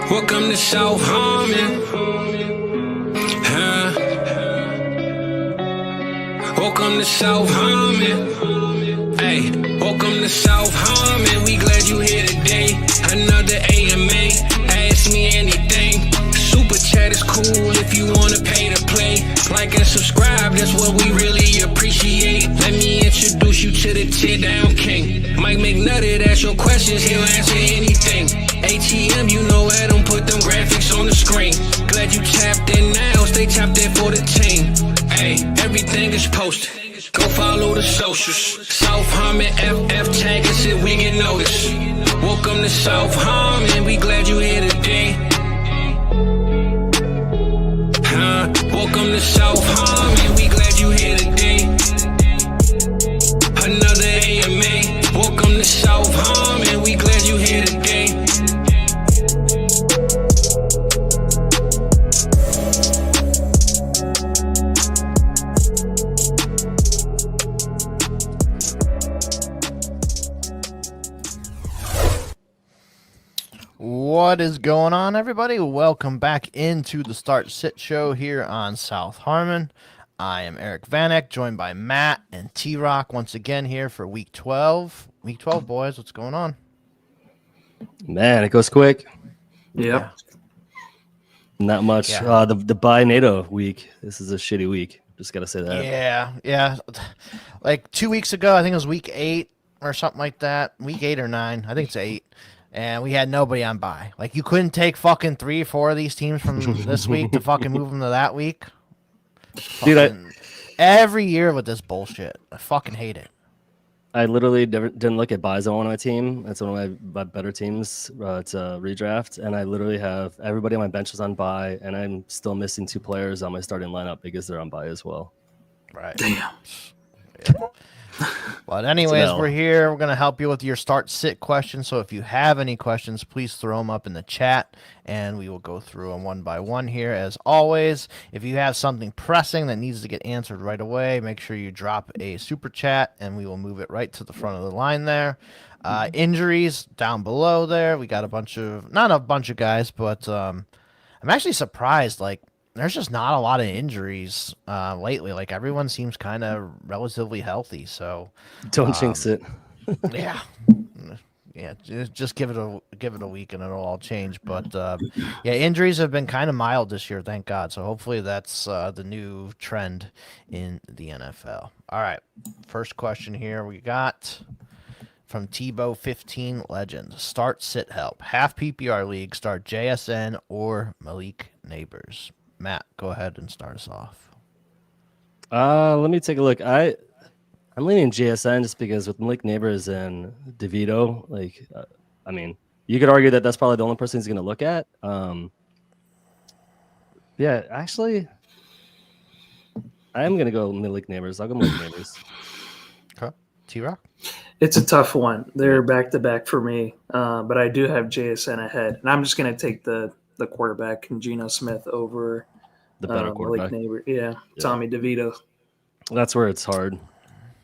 Welcome to South Harmon. Welcome to South Harmon. Hey, welcome to South Harmon. We glad you here today. Another AMA. Ask me anything. Super chat is cool if you wanna pay to play. Like and subscribe, that's what we really appreciate. Let me introduce you to the tear down king. Mike McNutted, ask your questions, he'll answer anything. ATM, you know Adam, put them graphics on the screen. Glad you tapped in now, stay tapped in for the team. Hey, everything is posted. Go follow the socials. South Harmon FF tag us if we get noticed. Welcome to South Harmon, we glad you here today. Welcome to South Harmon, we glad you here today. Another AMA. Welcome to South Harmon, we glad you here today. What is going on, everybody? Welcome back into the Start Sit Show here on South Harmon. I am Eric Vanek, joined by Matt and T-Rock once again here for Week 12. Week 12, boys, what's going on? Man, it goes quick. Yep. Yeah. Not much. Yeah. The bye NATO week. This is a shitty week. Just got to say that. Yeah. Like 2 weeks ago, I think it was week 8 or something like that. Week 8 or 9. I think it's 8. And we had nobody on bye. Like, you couldn't take fucking 3 or 4 of these teams from this week to fucking move them to that week. Dude, every year with this bullshit. I fucking hate it. I literally didn't look at buys on one of my team. That's one of my better teams. It's a redraft. And I literally have everybody on my bench is on bye. And I'm still missing 2 players on my starting lineup because they're on bye as well. Right. Damn. Yeah. But anyways, we're here. We're going to help you with your start-sit questions. So if you have any questions, please throw them up in the chat, and we will go through them one by one here. As always, if you have something pressing that needs to get answered right away, make sure you drop a super chat, and we will move it right to the front of the line there. Injuries down below there. We got not a bunch of guys, but I'm actually surprised. Like, there's just not a lot of injuries lately. Like, everyone seems kind of relatively healthy. So Don't jinx it. yeah, just give it a week and it'll all change. But yeah, injuries have been kind of mild this year, thank God. So hopefully that's the new trend in the NFL. All right, first question here we got from Tebow15 Legend. Start sit help. Half PPR league. Start JSN or Malik Neighbors. Matt, go ahead and start us off. Let me take a look. I'm leaning JSN just because with Malik Neighbors and DeVito, like, I mean, you could argue that that's probably the only person he's going to look at. Yeah, actually, I am going to go Malik Neighbors. I'll go Malik Neighbors. Okay. T-Rock? It's a tough one. They're back-to-back for me, but I do have JSN ahead. And I'm just going to take the quarterback and Geno Smith over The better quarterback. Neighbor. Yeah, Tommy DeVito. That's where it's hard.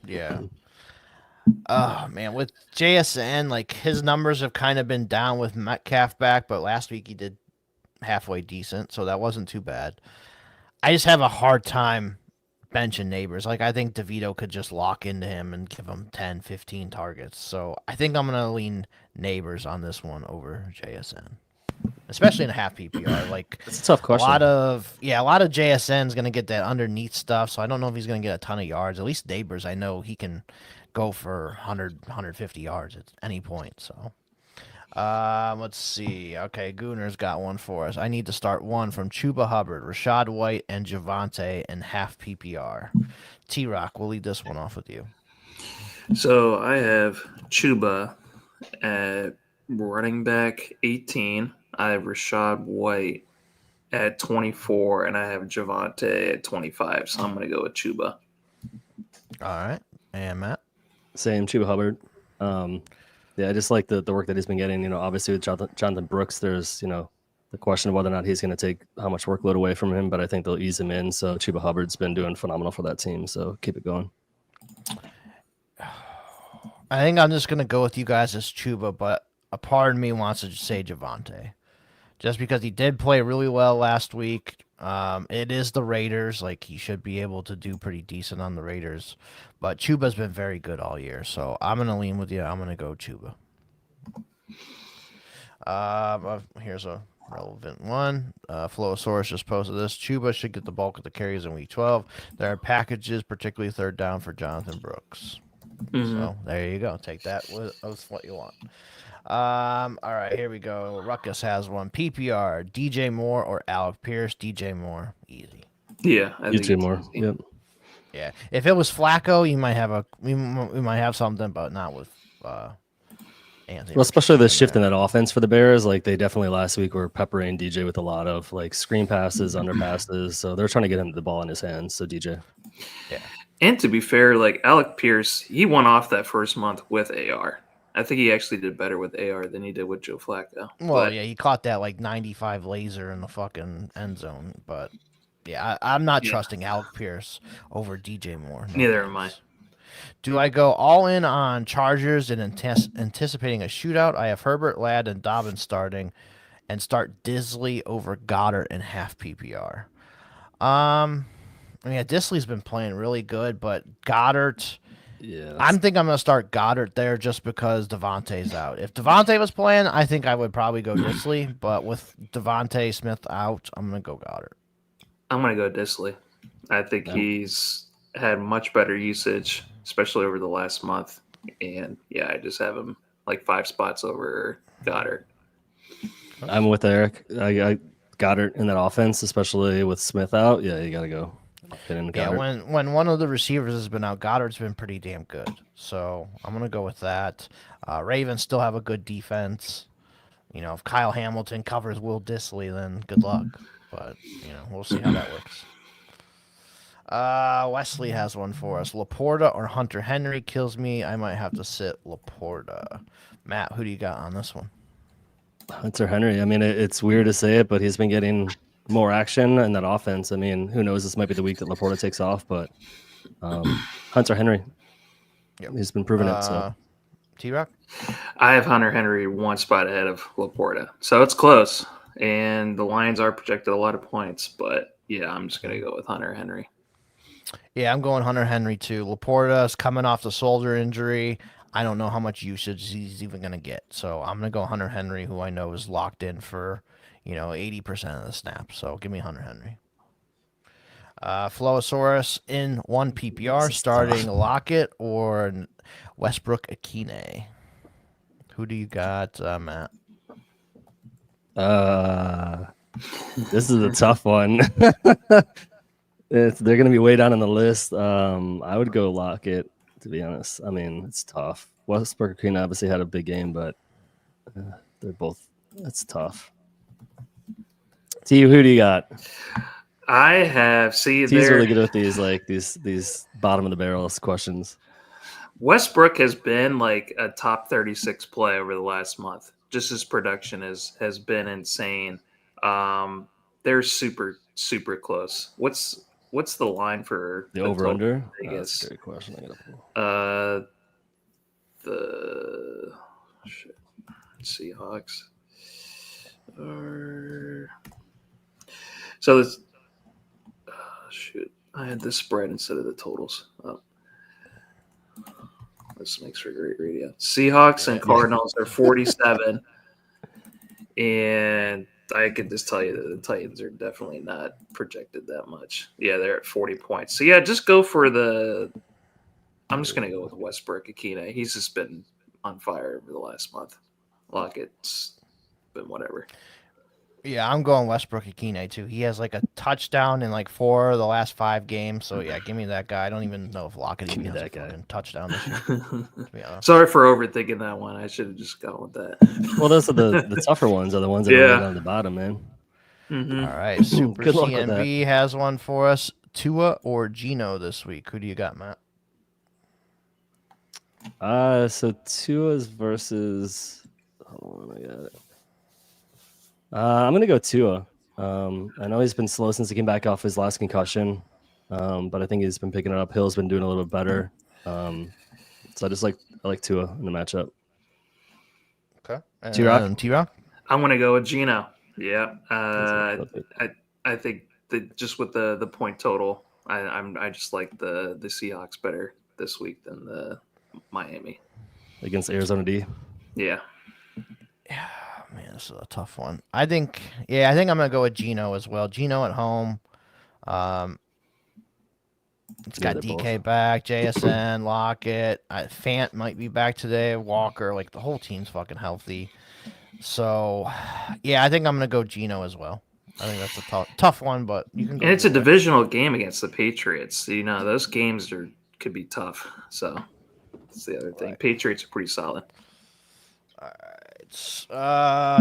Yeah. Oh, man. With JSN, like, his numbers have kind of been down with Metcalf back, but last week he did halfway decent, so that wasn't too bad. I just have a hard time benching Neighbors. Like, I think DeVito could just lock into him and give him 10, 15 targets. So I think I'm going to lean Neighbors on this one over JSN. Especially in a half PPR, like it's a tough question. A lot of JSN is going to get that underneath stuff, so I don't know if he's going to get a ton of yards. At least Neighbors, I know he can go for 100, 150 yards at any point. So, let's see. Okay, Gooner's got one for us. I need to start one from Chuba Hubbard, Rachaad White, and Javante in half PPR. T-Rock, we'll lead this one off with you. So I have Chuba at running back 18. I have Rachaad White at 24, and I have Javante at 25. So I'm going to go with Chuba. All right. And Matt? Same, Chuba Hubbard. Yeah, I just like the work that he's been getting. You know, obviously with Jonathan Brooks, there's, you know, the question of whether or not he's going to take how much workload away from him, but I think they'll ease him in. So Chuba Hubbard's been doing phenomenal for that team. So keep it going. I think I'm just going to go with you guys as Chuba, but a part of me wants to say Javante. just because he did play really well last week. It is the Raiders. Like, he should be able to do pretty decent on the Raiders. But Chuba's been very good all year, so I'm going to lean with you. I'm going to go Chuba. Here's a relevant one. Flowosaurus just posted this. Chuba should get the bulk of the carries in Week 12. There are packages, particularly third down, for Jonathan Brooks. So there you go. Take that with what you want. All right, here we go. Ruckus has one. PPR, DJ Moore or Alec Pierce? DJ Moore, easy. Yeah, I think DJ Moore. Yep. Yeah, if it was Flacco, you might have we might have something, but not with Anthony. Well, especially the shift in that offense for the Bears. Like, they definitely last week were peppering DJ with a lot of like screen passes, under passes. So they're trying to get him the ball in his hands. So DJ. Yeah. And to be fair, like Alec Pierce, he won off that first month with AR. I think he actually did better with AR than he did with Joe Flacco. Well, yeah, he caught that like 95 laser in the fucking end zone. But yeah, I'm not trusting Alec Pierce over DJ Moore. Neither am I. Do I go all in on Chargers and anticipating a shootout? I have Herbert, Ladd, and Dobbins starting, and start Disley over Goddard in half PPR. Disley's been playing really good, but Goddard. Yeah, I'm going to start Goddard there just because Javante's out. If Javante was playing, I think I would probably go Disley, but with Javante Smith out, I'm going to go Goddard. I'm going to go Disley. I think he's had much better usage, especially over the last month. And, yeah, I just have him like 5 spots over Goddard. I'm with Eric. I Goddard in that offense, especially with Smith out. Yeah, you got to go. Yeah, when one of the receivers has been out, Goddard's been pretty damn good. So I'm going to go with that. Ravens still have a good defense. If Kyle Hamilton covers Will Disley, then good luck. But, we'll see how that works. Wesley has one for us. Laporta or Hunter Henry kills me. I might have to sit Laporta. Matt, who do you got on this one? Hunter Henry. I mean, it's weird to say it, but he's been getting more action in that offense. I mean, who knows? This might be the week that Laporta takes off, but Hunter Henry, he's been proving it. So, T-Rock? I have Hunter Henry 1 spot ahead of Laporta, so it's close. And the Lions are projected a lot of points, but yeah, I'm just gonna go with Hunter Henry. Yeah, I'm going Hunter Henry too. Laporta's coming off the shoulder injury. I don't know how much usage he's even gonna get, so I'm gonna go Hunter Henry, who I know is locked in for 80% of the snaps. So give me Hunter Henry. Flowosaurus in 1 PPR, starting Lockett or Westbrook Akine. Who do you got, Matt? This is a tough one. They're going to be way down on the list. I would go Lockett, to be honest. I mean, it's tough. Westbrook Akine obviously had a big game, but they're both. It's tough. T, who do you got? I have T's really good with these bottom of the barrels questions. Westbrook has been like a top 36 play over the last month. Just his production has been insane. They're super, super close. What's the line for the over under? That's a great question. I gotta pull. Seahawks are. So this, I had this spread instead of the totals. Oh. This makes for great radio. Seahawks and Cardinals are 47, and I can just tell you that the Titans are definitely not projected that much. Yeah, they're at 40 points. So yeah, just go for the. I'm just gonna go with Westbrook Akine. He's just been on fire over the last month. Lockett's been whatever. Yeah, I'm going Westbrook Akine too. He has like a touchdown in like 4 of the last 5 games. So yeah, give me that guy. I don't even know if Lockett even has a fucking touchdown this year. Sorry for overthinking that one. I should have just gone with that. Well, those are the tougher ones. Are the ones that are down the bottom, man. Mm-hmm. All right, Super CNB has one for us. Tua or Geno this week? Who do you got, Matt? So Tua's versus. Hold on, I got it. I'm gonna go Tua. I know he's been slow since he came back off his last concussion, but I think he's been picking it up. Hill's been doing a little bit better. So I like Tua in the matchup. Okay. T-Rock? T-Rock? I'm gonna go with Geno. Yeah. I think that just with the point total, I just like the Seahawks better this week than the Miami against Arizona D. Yeah. Yeah, man, this is a tough one. I think I'm gonna go with Geno as well. Geno at home. It's got DK back, JSN, Lockett. Fant might be back today. Walker, like the whole team's fucking healthy. So, yeah, I think I'm gonna go Geno as well. I think that's a tough one, but you can. And it's a divisional game against the Patriots. You know, those games could be tough. So that's the other thing. Right. Patriots are pretty solid. All right.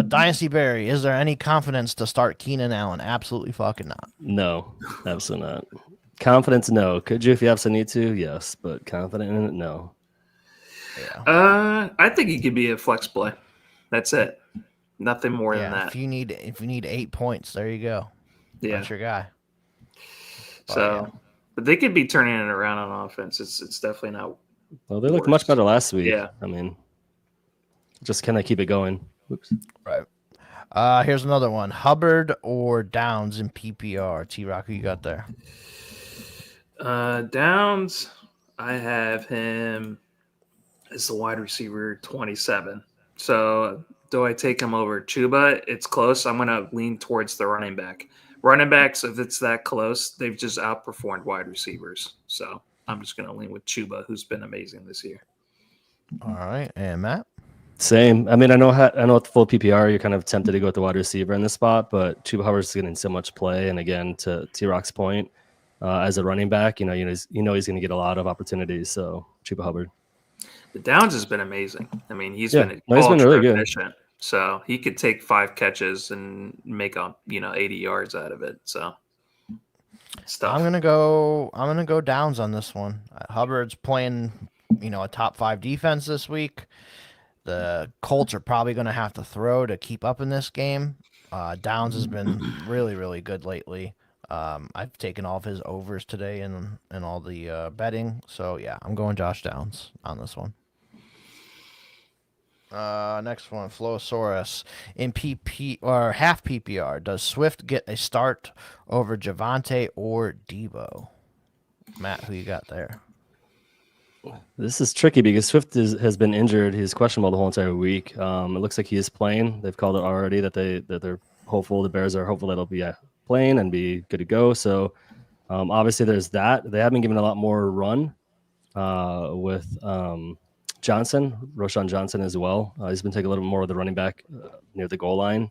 Dynasty Barry, is there any confidence to start Keenan Allen? Absolutely fucking not. No, absolutely not. Confidence, no. Could you if you absolutely need to? Yes, but confident in it, no. Yeah. I think he could be a flex play. That's it. Nothing more than that. If you need 8 points, there you go. Yeah, that's your guy. But they could be turning it around on offense. It's definitely not. Well, they looked much better last week. Yeah, I mean, just can I keep it going? Oops. Right. Here's another one: Hubard or Downs in PPR. T-Rock, who you got there? Downs. I have him as the wide receiver 27. So do I take him over Chuba? It's close. I'm going to lean towards the running back. Running backs, if it's that close, they've just outperformed wide receivers. So I'm just going to lean with Chuba, who's been amazing this year. All right. And Matt? Same. I mean, I know at the full PPR, you're kind of tempted to go with the wide receiver in this spot, but Chuba Hubbard's getting so much play. And again, to T-Rock's point, as a running back, he's going to get a lot of opportunities. So Chuba Hubbard. The Downs has been amazing. I mean, he's been really good. Efficient. So he could take 5 catches and make 80 yards out of it. So stuff. I'm gonna go Downs on this one. Hubbard's playing, a top 5 defense this week. The Colts are probably gonna have to throw to keep up in this game. Downs has been really, really good lately. I've taken all of his overs today in all the betting. So yeah, I'm going Josh Downs on this one. Next one, Flosaurus. In PP or half PPR, does Swift get a start over Javante or Debo? Matt, who you got there? This is tricky because Swift has been injured. He's questionable the whole entire week. It looks like he is playing. They've called it already that they're hopeful. The Bears are hopeful that he'll be playing and be good to go. So obviously there's that. They have been given a lot more run with Roshan Johnson as well. He's been taking a little bit more of the running back near the goal line.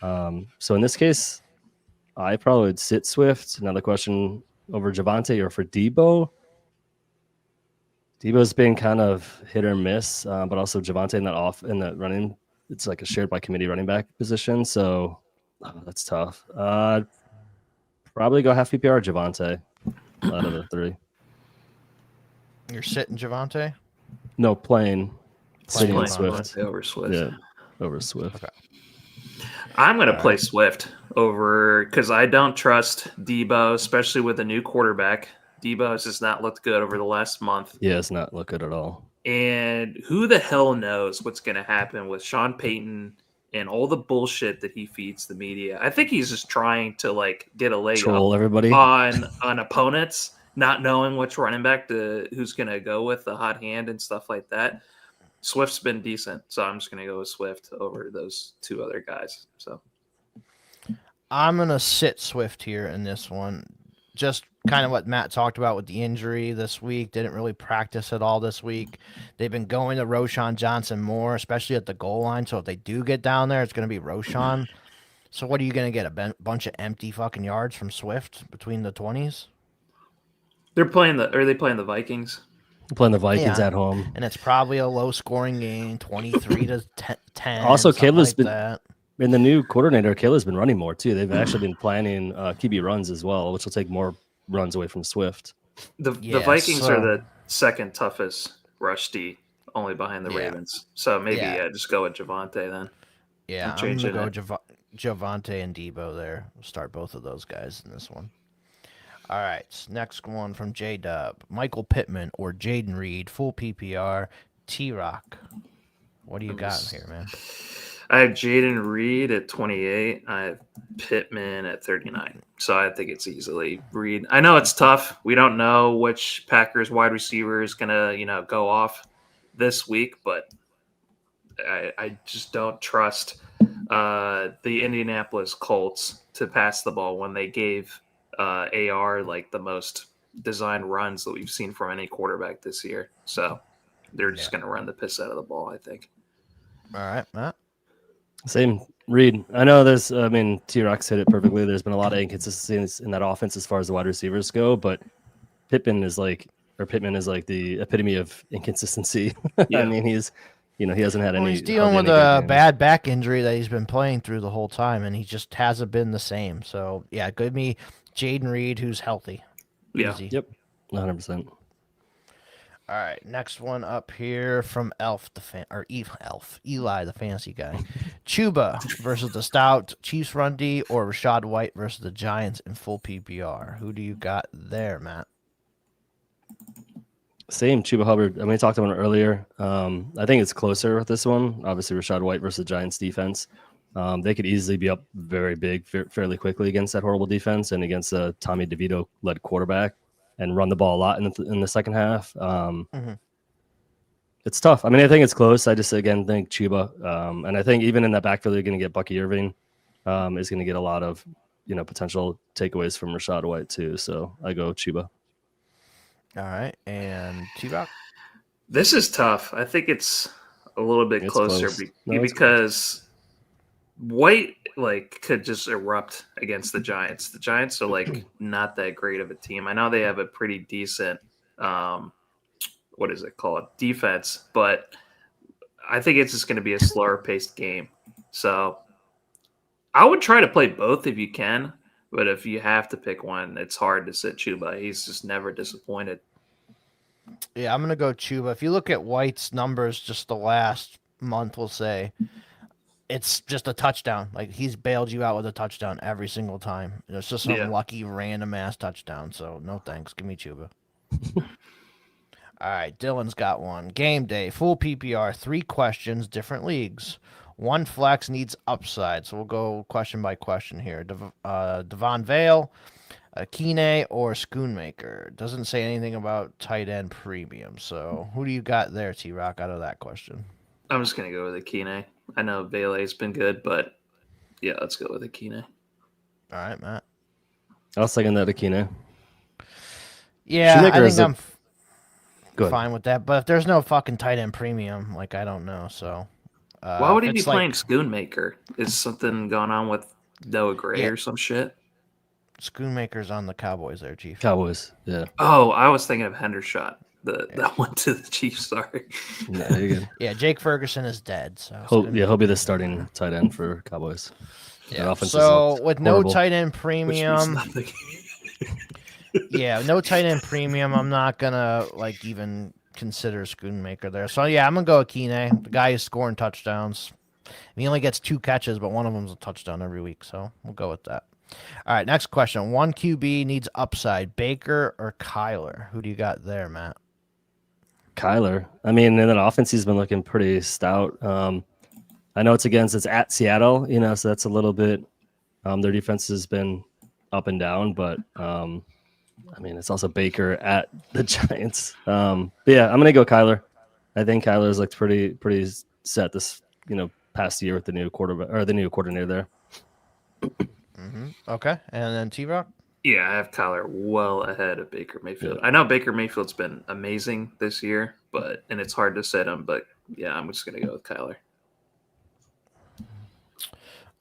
So in this case, I probably would sit Swift. Another question over Javante or for Debo. Debo's been kind of hit or miss, but also Javante in that running, it's like a shared by committee running back position. So that's tough. Probably go half PPR Javante out of the 3. You're sitting Javante? No, playing Swift. Over Swift. Yeah, over Swift. Okay. I'm going to play Swift over because I don't trust Debo, especially with a new quarterback. Debo has just not looked good over the last month. Yeah, it's not looked good at all. And who the hell knows what's going to happen with Sean Payton and all the bullshit that he feeds the media. I think he's just trying to get a leg troll everybody on opponents, not knowing which running back who's going to go with the hot hand and stuff like that. Swift's been decent, so I'm just going to go with Swift over those 2 other guys. So I'm going to sit Swift here in this one. Just kind of what Matt talked about with the injury this week. Didn't really practice at all this week. They've been going to Roshan Johnson more, especially at the goal line. So if they do get down there, it's going to be Roshan. So what are you going to get? A bunch of empty fucking yards from Swift between the 20s? Are they playing the Vikings? They're playing the Vikings at home. And it's probably a low-scoring game, 23 to 10. Also, Caleb's been that. And the new coordinator, Caleb's been running more too. They've actually been planning QB runs as well, which will take more runs away from Swift. The Vikings are the second toughest rush D, only behind the Ravens. So maybe just go with Javante then. Yeah, I'm going to go Javante and Debo there. We'll start both of those guys in this one. All right, next one from J-Dub. Michael Pittman or Jayden Reed, full PPR, T-Rock. What do you got here, man? I have Jayden Reed at 28. I have Pittman at 39. So I think it's easily Reed. I know it's tough. We don't know which Packers wide receiver is gonna, go off this week, but I just don't trust the Indianapolis Colts to pass the ball when they gave AR like the most designed runs that we've seen from any quarterback this year. So they're just going to run the piss out of the ball, I think. All right, Matt. Same. Reed. I know T-Rox hit it perfectly. There's been a lot of inconsistencies in that offense as far as the wide receivers go, but Pittman is like the epitome of inconsistency. Yeah. I mean, he hasn't had any. He's dealing with a bad back injury that he's been playing through the whole time, and he just hasn't been the same. So, yeah, give me Jayden Reed, who's healthy. Yeah. Easy. Yep. 100%. All right, next one up here from Eli, the fantasy guy. Chuba versus the stout Chiefs run D, or Rachaad White versus the Giants in full PPR. Who do you got there, Matt? Same, Chuba Hubbard. I mean, we talked about it earlier. I think it's closer with this one. Obviously, Rachaad White versus the Giants defense. They could easily be up very big, fairly quickly against that horrible defense and against a Tommy DeVito-led quarterback and run the ball a lot in the second half. It's tough. I mean, I think it's close. I just, again, think Chuba. And I think even in that backfield, you're going to get Bucky Irving is going to get a lot of, potential takeaways from Rachaad White too. So I go Chuba. All right, and T-Rock? This is tough. I think it's a little bit closer because White could just erupt against the Giants. The Giants are not that great of a team. I know they have a pretty decent defense, but I think it's just going to be a slower paced game. So I would try to play both if you can, but if you have to pick one, it's hard to sit Chuba. He's just never disappointed. Yeah, I'm going to go Chuba. If you look at White's numbers just the last month, we'll say, it's just a touchdown. He's bailed you out with a touchdown every single time. It's just some lucky random ass touchdown. So no thanks. Give me Chuba. All right, Dylan's got one. Game day, full PPR, 3 questions, different leagues. 1 flex needs upside. So we'll go question by question here. Devon Vale, Kine, or Schoonmaker. Doesn't say anything about tight end premium. So who do you got there, T-Rock, out of that question? I'm just going to go with Kine. I know Vele's been good, but yeah, let's go with Kine. All right, Matt. I'll second that Kine. Yeah, I think I'm fine with that. But if there's no fucking tight end premium, I don't know. So why would he be playing Schoonmaker? Is something going on with Noah Gray or some shit? Schoonmaker's on the Cowboys there, Chief. Cowboys, yeah. Oh, I was thinking of Hendershot. That went to the Chiefs, sorry. No, you're good. Yeah, Jake Ferguson is dead. So he'll be the starting tight end for Cowboys. Yeah. So with no tight end premium, no tight end premium, I'm not gonna even consider Schoonmaker there. So yeah, I'm gonna go with Kine. The guy is scoring touchdowns. He only gets 2 catches, but one of them's a touchdown every week. So we'll go with that. All right, next question. 1 QB needs upside. Baker or Kyler? Who do you got there, Matt? Kyler. I mean, in that offense, he's been looking pretty stout. I know it's at Seattle, so that's a little bit. Their defense has been up and down, but it's also Baker at the Giants. But yeah, I'm gonna go Kyler. I think Kyler's looked pretty set this past year with the new quarterback or the new coordinator there. Okay, and then T-Rock? Yeah, I have Kyler well ahead of Baker Mayfield. Yeah. I know Baker Mayfield's been amazing this year, and it's hard to set him, but yeah, I'm just going to go with Kyler.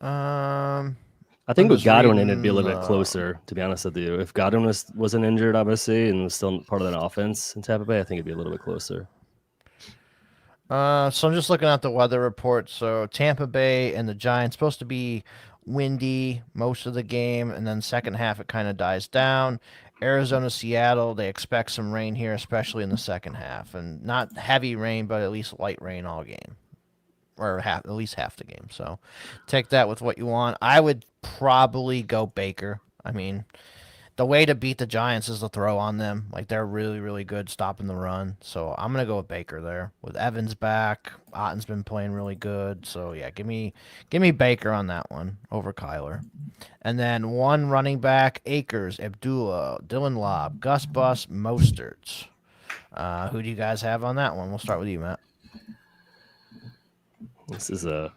I think with Godwin it'd be a little bit closer, to be honest with you. If Godwin wasn't injured, obviously, and was still part of that offense in Tampa Bay, I think it'd be a little bit closer. So I'm just looking at the weather report. So Tampa Bay and the Giants supposed to be windy most of the game, and then second half it kind of dies down. Arizona, Seattle, they expect some rain here, especially in the second half, and not heavy rain, but at least light rain all game, or at least half the game. So take that with what you want. I would probably go Baker. I mean, the way to beat the Giants is to throw on them. Like, they're really, really good stopping the run. So I'm going to go with Baker there. With Evans back, Otten's been playing really good. So, yeah, give me Baker on that one over Kyler. And then one running back, Akers, Abdullah, Dylan Lobb, Gus Bus, Mostert. Who do you guys have on that one? We'll start with you, Matt. This is a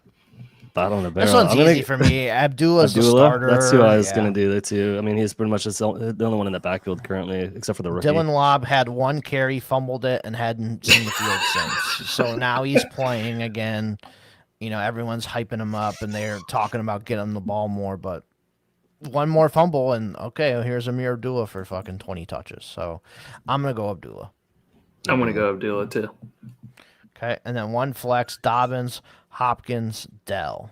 bottom of the barrel. This one's easy for me. Abdullah's the starter. That's who I was going to do that too. I mean, he's pretty much the only one in the backfield currently, except for the rookie. Dylan Lobb had one carry, fumbled it, and hadn't seen the field since. So now he's playing again. You know, everyone's hyping him up, and they're talking about getting him the ball more. But one more fumble, and okay, here's Amir Abdullah for fucking 20 touches. So I'm going to go Abdullah. I'm going to go Abdullah too. Okay, and then one flex, Dobbins, Hopkins, Dell.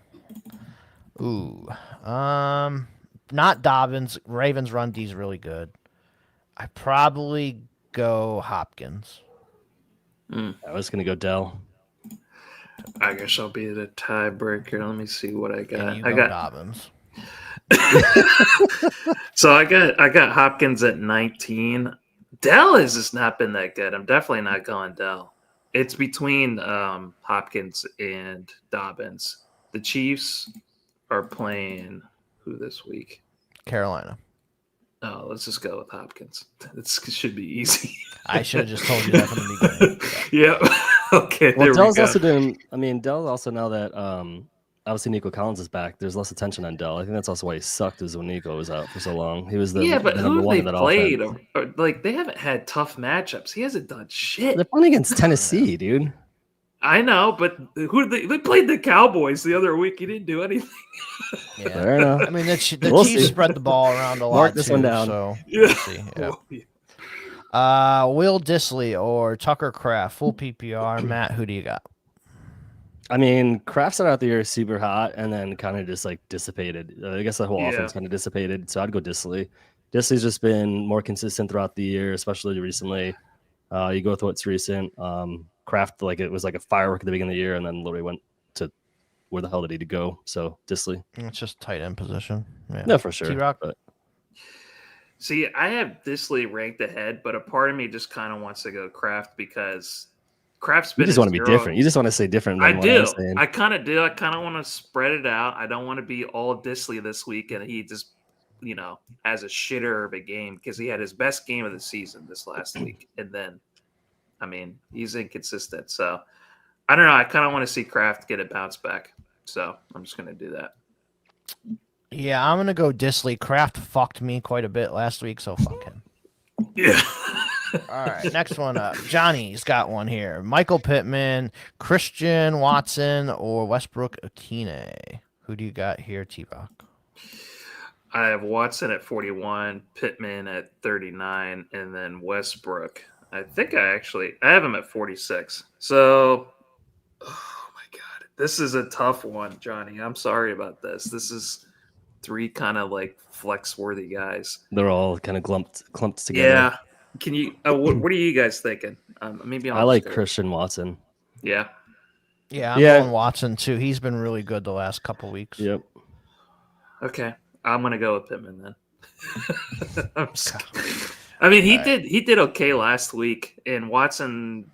Ooh. Not Dobbins. Ravens run D is really good. I probably go Hopkins. I was going to go Dell. I guess I'll be the tiebreaker. Let me see what I got. And you got Dobbins. So I got Hopkins at 19. Dell has just not been that good. I'm definitely not going Dell. It's between Hopkins and Dobbins. The Chiefs are playing who this week? Carolina. Oh, let's just go with Hopkins. This should be easy. I should have just told you that from the beginning. Yeah. Okay. Well, there Dell's we go. also doing. I mean, Dell also now that obviously Nico Collins is back. There's less attention on Dell. I think that's also why he sucked, is when Nico was out for so long. He was the but the who number one they in that played? offense. Like they haven't had tough matchups. He hasn't done shit. They're playing against Tennessee, dude. I know, but who they played the Cowboys the other week? He didn't do anything. Yeah. Fair enough. I mean, the We'll Chiefs see. spread the ball around a lot. Mark this too, one down. So Yeah. we'll see. Yeah. Will Dissly or Tucker Kraft, full PPR. Matt, who do you got? I mean, Kraft started out the year super hot and then kind of just like dissipated. I guess the whole offense kind of dissipated. So I'd go Dissly. Dissly's just been more consistent throughout the year, especially recently. You go with what's recent. Kraft, like it was like a firework at the beginning of the year, and then literally went to where the hell did he go? So Dissly. It's just tight end position. Yeah. No, for sure. T-Rock? But See, I have Dissly ranked ahead, but a part of me just kind of wants to go Kraft because Kraft's been. you just want to be different. You just want to say different. I Than do. What I'm saying. I kind of do. I kind of want to spread it out. I don't want to be all Dissly this week, and he just, has a shitter of a game because he had his best game of the season this last week, and then, I mean, he's inconsistent. So I don't know. I kind of want to see Kraft get a bounce back. So I'm just going to do that. Yeah, I'm gonna go Dissly. Kraft fucked me quite a bit last week, so fuck him. Yeah. All right, next one up. Johnny's got one here. Michael Pittman, Christian Watson, or Westbrook Akine. Who do you got here, T-Rock? I have Watson at 41, Pittman at 39, and then Westbrook. I think I have him at 46. So, oh my God, this is a tough one, Johnny. I'm sorry about this. This is three kind of like flex-worthy guys. They're all kind of clumped together. Yeah. Can you? What are you guys thinking? Maybe I like Christian Watson. Yeah. Yeah, I'm going Watson too. He's been really good the last couple weeks. Yep. Okay, I'm gonna go with Pittman then. I mean, he did okay last week, and Watson.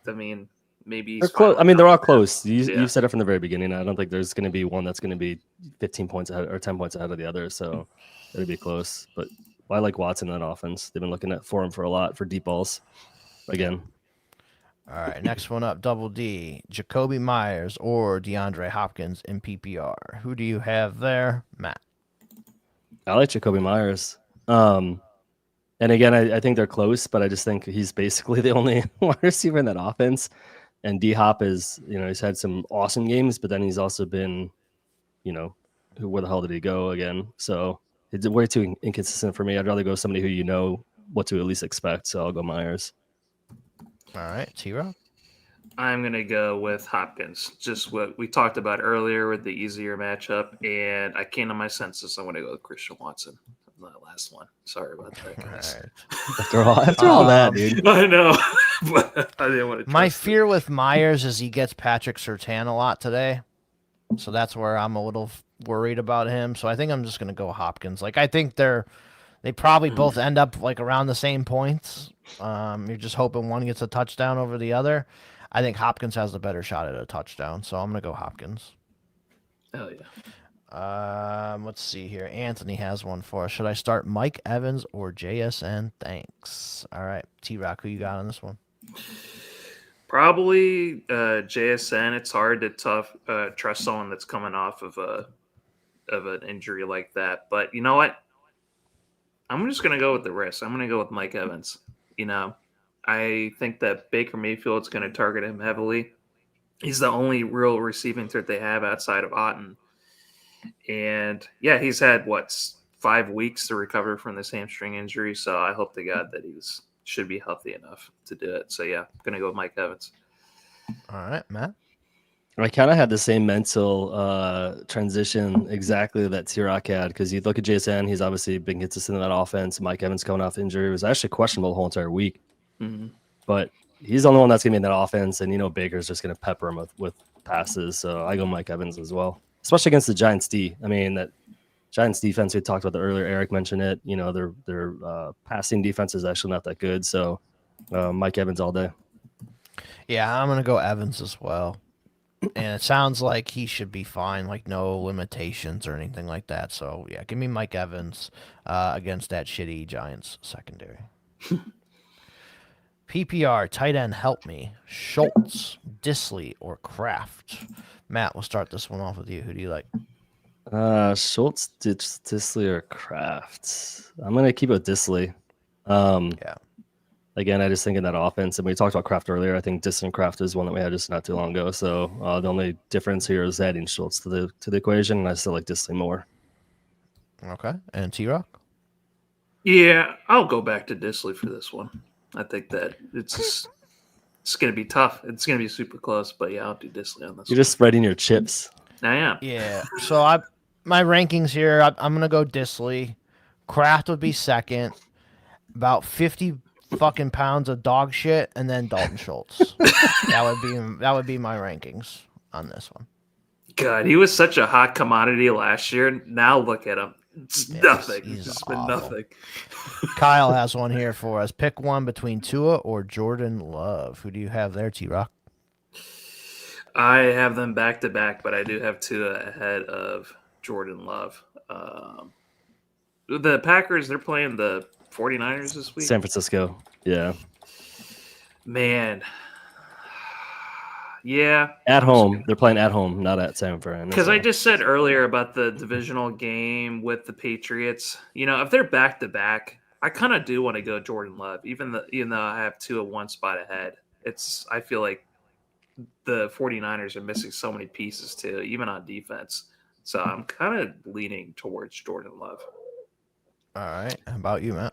I mean, maybe They're close. I mean, they're all close. You've said it from the very beginning. I don't think there's going to be one that's going to be 15 points ahead or 10 points ahead of the other. So it'll be close. But I like Watson in that offense. They've been looking for him for a lot for deep balls. Again. All right, next one up, Double D. Jacoby Meyers or DeAndre Hopkins in PPR. Who do you have there, Matt? I like Jacoby Meyers. And again, I think they're close, but I just think he's basically the only wide receiver in that offense. And D-Hop is, he's had some awesome games, but then he's also been, where the hell did he go again? So it's way too inconsistent for me. I'd rather go somebody who you know what to at least expect. So I'll go Meyers. All right, T-Rock? I'm going to go with Hopkins. Just what we talked about earlier with the easier matchup. And I came to my senses. I'm going to go with Christian Watson. That last one. Sorry about that, guys. Right. After all that, dude. I know. But I didn't want to. My fear with Meyers is he gets Patrick Surtain a lot today. So that's where I'm a little worried about him. So I think I'm just going to go Hopkins. Like, I think they're They probably both end up like around the same points. You're just hoping one gets a touchdown over the other. I think Hopkins has the better shot at a touchdown, so I'm going to go Hopkins. Oh, yeah. Let's see here. Anthony has one for us. Should I start Mike Evans or JSN? Thanks. All right. T-Rock, who you got on this one? Probably JSN. It's hard to trust someone that's coming off of an injury like that. But you know what? I'm just going to go with the risk. I'm going to go with Mike Evans. I think that Baker Mayfield's going to target him heavily. He's the only real receiving threat they have outside of Otten. And, yeah, he's had, 5 weeks to recover from this hamstring injury. So I hope to God that should be healthy enough to do it. So, yeah, I'm going to go with Mike Evans. All right, Matt. I kind of had the same mental transition exactly that T-Rock had, because you look at JSN, he's obviously been consistent in that offense. Mike Evans coming off injury was actually questionable the whole entire week. Mm-hmm. But he's the only one that's going to be in that offense, and Baker's just going to pepper him with passes. So I go Mike Evans as well, especially against the Giants D. I mean, that Giants defense we talked about that earlier. Eric mentioned it. Their passing defense is actually not that good. So Mike Evans all day. Yeah, I'm going to go Evans as well. And it sounds like he should be fine, like no limitations or anything like that. So, yeah, give me Mike Evans against that shitty Giants secondary. PPR, tight end, help me. Schultz, Disley, or Kraft? Matt, we'll start this one off with you. Who do you like? Schultz, Disley, or Kraft? I'm going to keep it with Disley. Yeah. Again, I just think in that offense, and we talked about Kraft earlier. I think Disley and Kraft is one that we had just not too long ago. So the only difference here is adding Schultz to the equation, and I still like Disley more. Okay, and T-Rock? Yeah, I'll go back to Disley for this one. I think that it's going to be tough. It's going to be super close, but yeah, I'll do Disley on this. You're just spreading your chips. I am. Yeah. So my rankings here, I'm going to go Disley. Kraft would be second. About 50 fucking pounds of dog shit, and then Dalton Schultz. that would be my rankings on this one. God, he was such a hot commodity last year. Now look at him. It's nothing. He's It's awful. been nothing. Kyle has one here for us. Pick one between Tua or Jordan Love. Who do you have there, T-Rock? I have them back to back, but I do have Tua ahead of Jordan Love. The Packers, they're playing the 49ers this week. San Francisco. Yeah. Man. Yeah. At home. They're playing at home, not at San Fran. Because I just said earlier about the divisional game with the Patriots. If they're back to back, I kind of do want to go Jordan Love, even though I have Tua one spot ahead. I feel like the 49ers are missing so many pieces too, even on defense. So I'm kind of leaning towards Jordan Love. All right. How about you, Matt?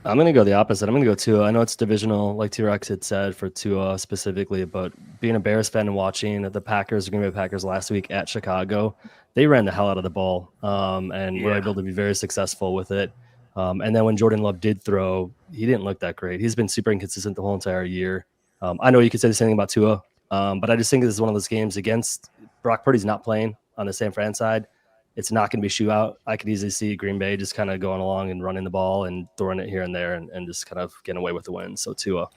I'm going to go the opposite. I'm going to go Tua. I know it's divisional, like T-Rex had said, for Tua specifically, but being a Bears fan and watching the Packers, the Green Bay Packers last week at Chicago, they ran the hell out of the ball and were able to be very successful with it. And then when Jordan Love did throw, he didn't look that great. He's been super inconsistent the whole entire year. I know you could say the same thing about Tua, but I just think this is one of those games against Brock Purdy's not playing on the San Fran side. It's not going to be shootout. I could easily see Green Bay just kind of going along and running the ball and throwing it here and there and just kind of getting away with the win. So Tua.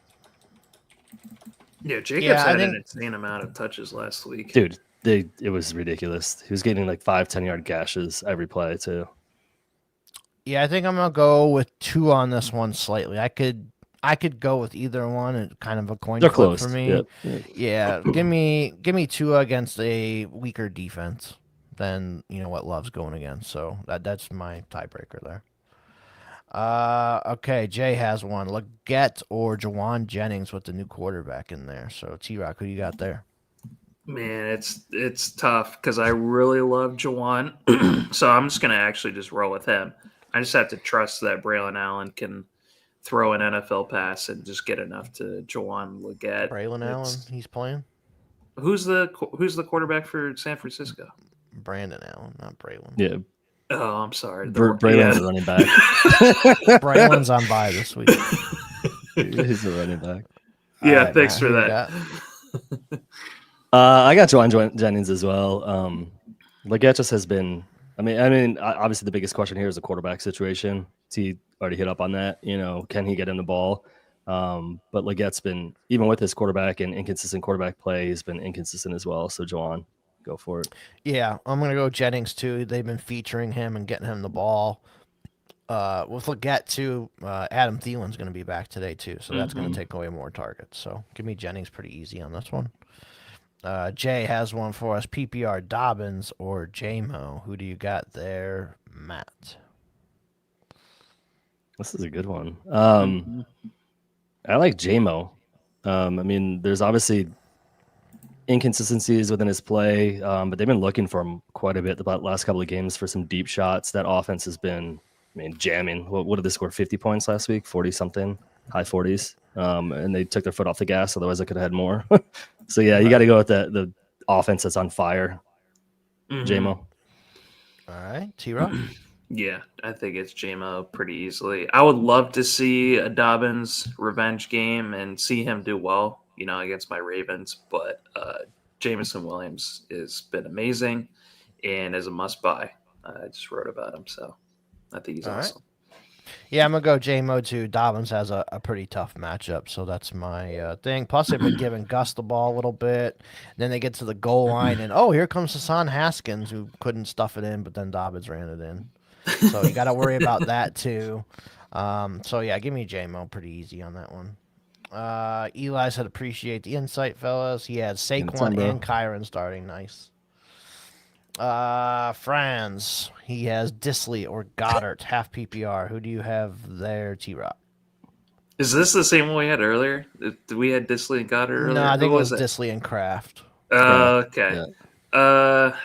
Yeah, Jacobs had an insane amount of touches last week. Dude, it was ridiculous. He was getting like 5-10-yard gashes every play too. Yeah, I think I'm going to go with Tua on this one slightly. I could go with either one. It's kind of a coin flip for me. Yep. Yeah, give me Tua against a weaker defense than what Love's going against. So that's my tiebreaker there. Okay, Jay has one. Legette or Jennings with the new quarterback in there. So T-Rock, who you got there? Man, it's tough because I really love Jawan. So I'm just gonna actually just roll with him. I just have to trust that Braylon Allen can throw an NFL pass and just get enough to Jawan Legette. Braylon Allen, he's playing. Who's the quarterback for San Francisco? Brandon Allen, not Braylon. Yeah. Oh, I'm sorry. Braylon's a running back. Braylon's on bye this week. He's a running back. Yeah, right, thanks Matt, for that. I got Jennings as well. Legette just has been. I mean, obviously the biggest question here is the quarterback situation. T already hit up on that. Can he get in the ball? But Legette's been, even with his quarterback and inconsistent quarterback play, he's been inconsistent as well. So Joanne, go for it. Yeah, I'm gonna go Jennings too. They've been featuring him and getting him the ball. With Legette too, Adam Thielen's gonna be back today too, so that's gonna take away more targets. So give me Jennings pretty easy on this one. Jay has one for us: PPR Dobbins or JMO. Who do you got there, Matt? This is a good one. I like JMO. I mean, there's obviously inconsistencies within his play, but they've been looking for him quite a bit the last couple of games for some deep shots. That offense has been, jamming. What did they score? 50 points last week? 40 something, high 40s. And they took their foot off the gas. Otherwise, I could have had more. So yeah, you got to go with the offense that's on fire. JMO. All right, T-Rock. Yeah, I think it's JMO pretty easily. I would love to see a Dobbins revenge game and see him do well, against my Ravens. But Jameson Williams has been amazing and is a must-buy. I just wrote about him, so I think he's awesome. Right. Yeah, I'm going to go JMO too. Dobbins has a pretty tough matchup, so that's my thing. Plus, they've been giving Gus the ball a little bit. Then they get to the goal line, and, here comes Hassan Haskins, who couldn't stuff it in, but then Dobbins ran it in. So you got to worry about that too. So yeah, give me JMO pretty easy on that one. Eli said, appreciate the insight, fellas. He had Saquon and Kyron starting. Nice. Franz, he has Disley or Goddard, half PPR. Who do you have there, T-Rock? Is this the same one we had earlier? Did we had Disley and Goddard earlier? No, I think it was Disley and Kraft. Okay. Yeah.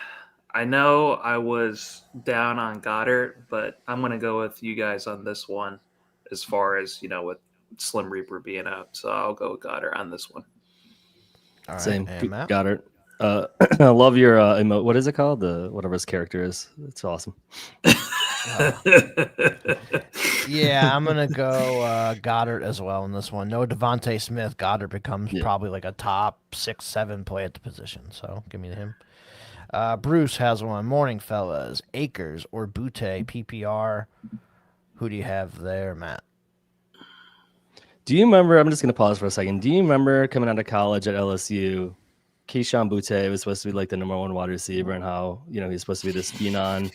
I know I was down on Goddard, but I'm going to go with you guys on this one as far as, with Slim Reaper being out. So I'll go with Goddard on this one. All right, same. Goddard. I love your emote. What is it called? Whatever his character is. It's awesome. Yeah, I'm going to go Goddard as well in this one. No Devontae Smith. Goddard becomes probably like a top 6-7 play at the position. So give me him. Bruce has one. Morning, fellas. Akers or Boute, PPR. Who do you have there, Matt? Do you remember? I'm just going to pause for a second. Do you remember coming out of college at LSU, Keyshawn Boute was supposed to be like the number one wide receiver, and how he's supposed to be this phenon.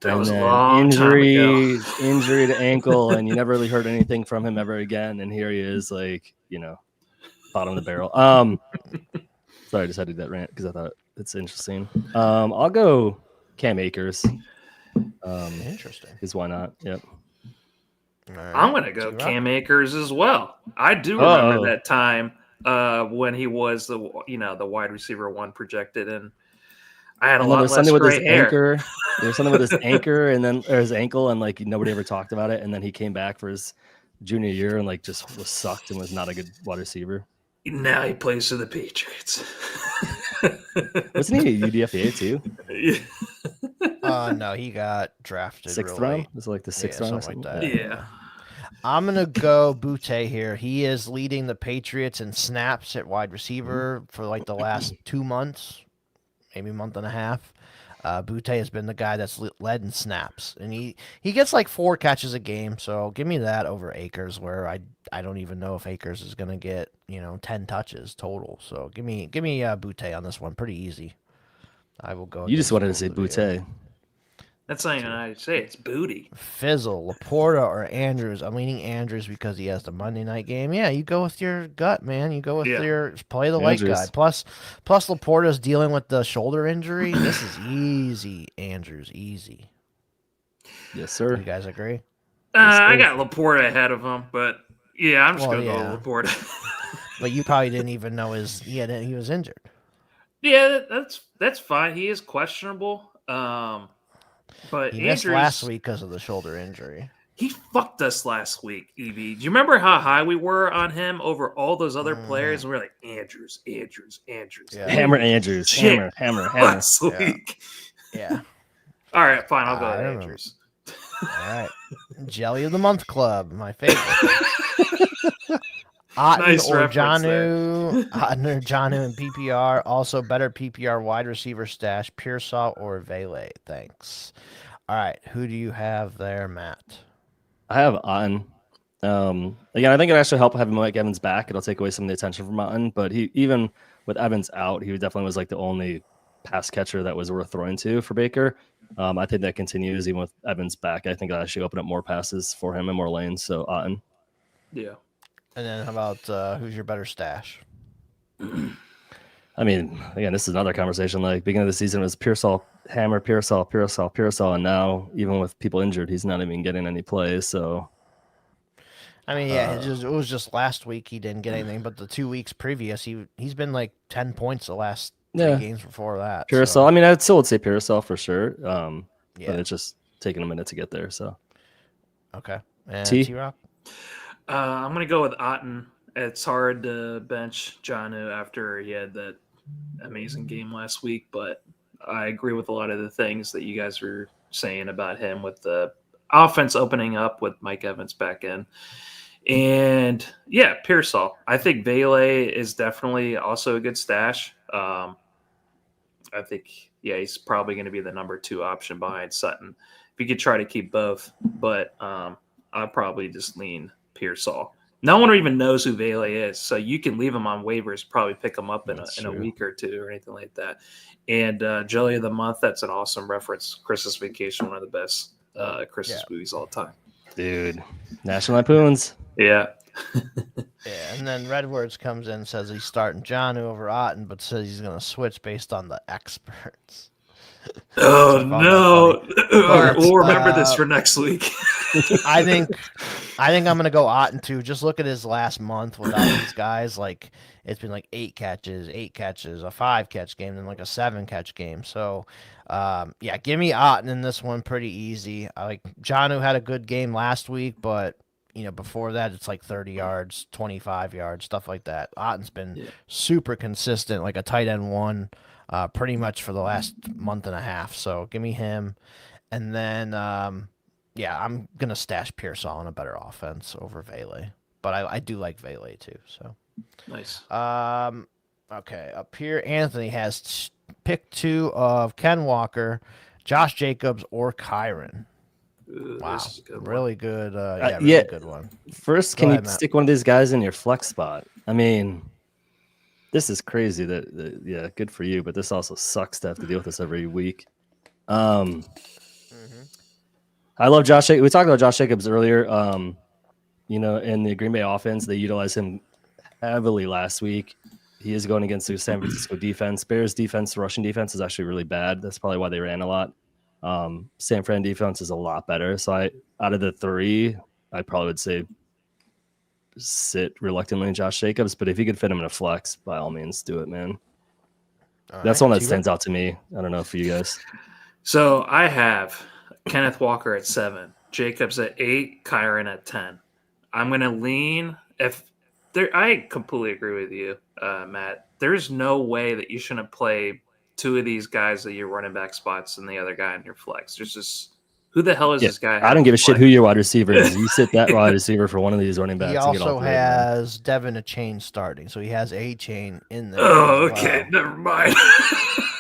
That was a long injury time to ankle, and you never really heard anything from him ever again. And here he is, like bottom of the barrel. Sorry, I just had to do that rant because I thought it's interesting. I'll go Cam Akers. Interesting. Because why not? Yep. Right. I'm going to go Cam Akers as well. I do remember that time when he was the wide receiver one projected, and I had a lot less gray hair. There's something with his anchor and then his ankle, and like nobody ever talked about it. And then he came back for his junior year and like just was sucked and was not a good wide receiver. Now he plays for the Patriots. Wasn't he a UDFA too? No, he got drafted 6th round. Was it like the 6th round or something like that? Yeah. I'm gonna go Boute here. He is leading the Patriots in snaps at wide receiver for like the last 2 months, maybe a month and a half. Boute has been the guy that's led in snaps, and he gets like 4 catches a game. So give me that over Akers, where I don't even know if Akers is gonna get 10 touches total. So give me Boute on this one, pretty easy. I will go. You just wanted to say Boute. That's not even how you say it. It's Booty. Fizzle, Laporta, or Andrews. I'm leaning Andrews because he has the Monday night game. Yeah, you go with your gut, man. You go with your play the white guy. Plus Laporta's dealing with the shoulder injury. This is easy, Andrews, easy. Yes, sir. You guys agree? I got Laporta ahead of him, but yeah, I'm just gonna go with Laporta. But you probably didn't even know he was injured. Yeah, that's fine. He is questionable. But he missed last week because of the shoulder injury. He fucked us last week, Evie. Do you remember how high we were on him over all those other players? And we were like, Andrews. Yeah. Hammer Andrews. Hammer. Last week. Yeah. All right, fine. I'll go with Andrews. All right. Jelly of the Month Club, my favorite. Otten Nice or reference Janu, Otten or Janu and PPR. Also, better PPR wide receiver stash, Pearsall or Vele. Thanks. All right, who do you have there, Matt? I have Otten. Again, I think it actually help having Mike Evans back. It'll take away some of the attention from Otten, but he, even with Evans out, he definitely was like the only pass catcher that was worth throwing to for Baker. I think that continues even with Evans back. I think it'll actually open up more passes for him and more lanes. So Otten. Yeah. And then how about who's your better stash? I mean, again, this is another conversation. Like beginning of the season was Pearsall, Hammer, Pearsall, and now even with people injured, he's not even getting any plays. So, I mean, yeah, it was just last week he didn't get anything, but the 2 weeks previous he's been like 10 points the last 3 games before that. Pearsall. So. I mean, I still would say Pearsall for sure. Yeah. But it's just taking a minute to get there. So, okay, and T? T-Rock? I'm gonna go with Otten. It's hard to bench Janu after he had that amazing game last week, but I agree with a lot of the things that you guys were saying about him with the offense opening up with Mike Evans back in. And yeah, Pearsall. I think Vele is definitely also a good stash. I think, yeah, he's probably going to be the number 2 option behind Sutton. If you could try to keep both, but I'd probably just lean Pearsall. No one even knows who Vele is, so you can leave him on waivers, probably pick him up in a week or 2 or anything like that. And Jelly of the Month, that's an awesome reference. Christmas Vacation, one of the best Christmas movies all the time. Dude, National Lampoons. Yeah. Yeah, and then Redwords comes in and says he's starting Janu over Otten, but says he's going to switch based on the experts. Oh no! We'll remember this for next week. I think I'm going to go Otten too. Just look at his last month without these guys. Like it's been like 8 catches, a 5-catch game, then like a 7-catch game. So, yeah, give me Otten in this one pretty easy. Janu had a good game last week, but before that, it's like 30 yards, 25 yards, stuff like that. Otten's been super consistent, like a tight end 1, pretty much for the last month and a half. So give me him. And then, yeah, I'm going to stash Pearsall on a better offense over Vele. But I do like Vele too. So nice. Okay, up here, Anthony has pick 2 of Ken Walker, Josh Jacobs, or Kyron. Wow, really good. Really good one. First, can you stick one of these guys in your flex spot? I mean, this is crazy. That good for you, but this also sucks to have to deal with this every week. I love Josh. We talked about Josh Jacobs earlier. In the Green Bay offense, they utilized him heavily last week. He is going against the San Francisco defense. Bears defense, rushing defense is actually really bad. That's probably why they ran a lot. San Fran defense is a lot better. So out of the 3, I probably would say sit reluctantly in Josh Jacobs. But if you could fit him in a flex, by all means, do it, man. That's one that stands out to me. I don't know for you guys. So I have Kenneth Walker at 7, Jacobs at 8, Kyron at 10. I'm going to lean I completely agree with you, Matt. There's no way that you shouldn't play 2 of these guys at your running back spots and the other guy in your flex. There's just who the hell is this guy? I don't give a shit who your wide receiver is. You sit that wide receiver for one of these running backs. He also has Devin A-Chain starting, so he has A-Chain in there. Oh, okay. Well. Never mind.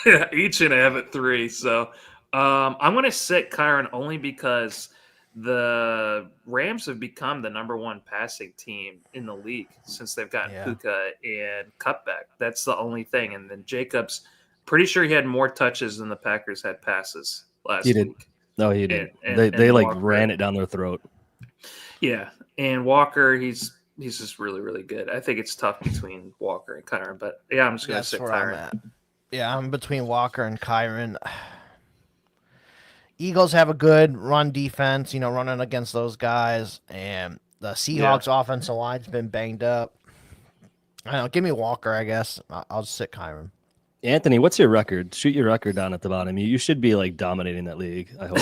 Yeah, A-Chain I have at 3. So I'm going to sit Kyron only because the Rams have become the number 1 passing team in the league since they've gotten Puka and Cutback. That's the only thing. And then Jacobs, pretty sure he had more touches than the Packers had passes last week. No, he did. They like ran it down their throat. Yeah, and Walker, he's just really, really good. I think it's tough between Walker and Kyron, but yeah, I'm just gonna sit Kyron. Yeah, I'm between Walker and Kyron. Eagles have a good run defense, running against those guys, and the Seahawks offensive line's been banged up. I don't know. Give me Walker, I guess. I'll just sit Kyron. Anthony, what's your record? Shoot your record down at the bottom. You should be like dominating that league, I hope.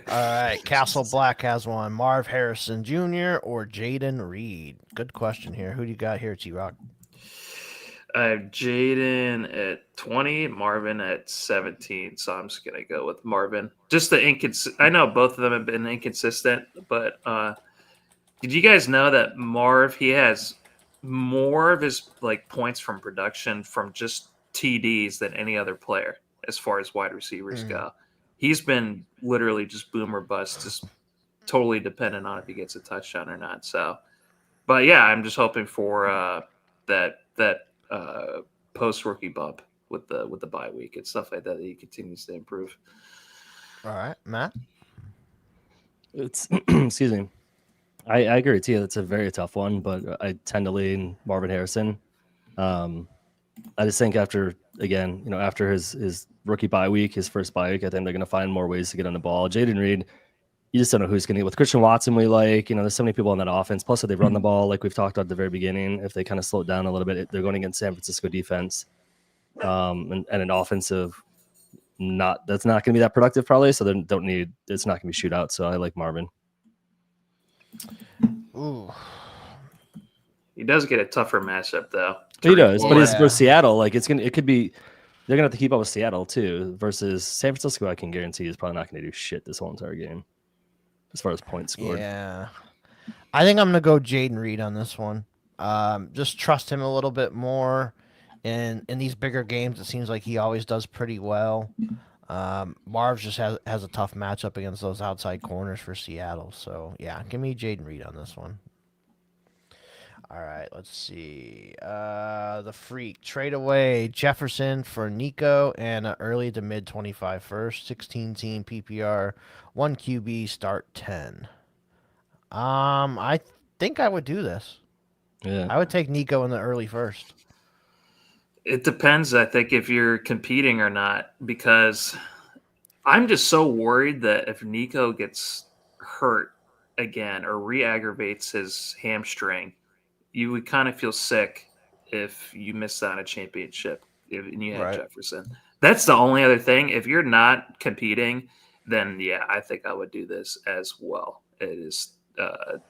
All right. Castle Black has one. Marv Harrison Jr. or Jayden Reed? Good question here. Who do you got here, T-Rock? I have Jayden at 20, Marvin at 17. So I'm just going to go with Marvin. Just the I know both of them have been inconsistent, but did you guys know that Marv, he has more of his points from production from just TDs than any other player as far as wide receivers go. He's been literally just boom or bust, just totally dependent on if he gets a touchdown or not. So, but yeah, I'm just hoping for that post rookie bump with the bye week and stuff like that he continues to improve. All right, Matt. It's excuse me. I agree with you. That's a very tough one, but I tend to lean Marvin Harrison. I just think after his rookie bye week, his first bye week, I think they're going to find more ways to get on the ball. Jayden Reed, you just don't know who's going to get with Christian Watson. There's so many people on that offense. Plus, if they run the ball, like we've talked about at the very beginning, if they kind of slow it down a little bit, they're going against San Francisco defense, and an offensive that's not going to be that productive probably. So it's not going to be shootout. So I like Marvin. Ooh. He does get a tougher matchup though. He does, but it's for Seattle. Like it could be. They're gonna have to keep up with Seattle too. Versus San Francisco, I can guarantee is probably not going to do shit this whole entire game, as far as points scored. Yeah, I think I'm gonna go Jayden Reed on this one. Just trust him a little bit more. In these bigger games, it seems like he always does pretty well. Marv just has a tough matchup against those outside corners for Seattle. So yeah, give me Jayden Reed on this one. All right, let's see. The Freak trade away Jefferson for Nico and an early to mid 25 first, 16 team PPR, 1 QB, start 10. I think I would do this. Yeah, I would take Nico in the early first. It depends, I think, if you're competing or not, because I'm just so worried that if Nico gets hurt again or re-aggravates his hamstring, you would kind of feel sick if you missed out on a championship and you had Jefferson. That's the only other thing. If you're not competing, then yeah, I think I would do this as well. It is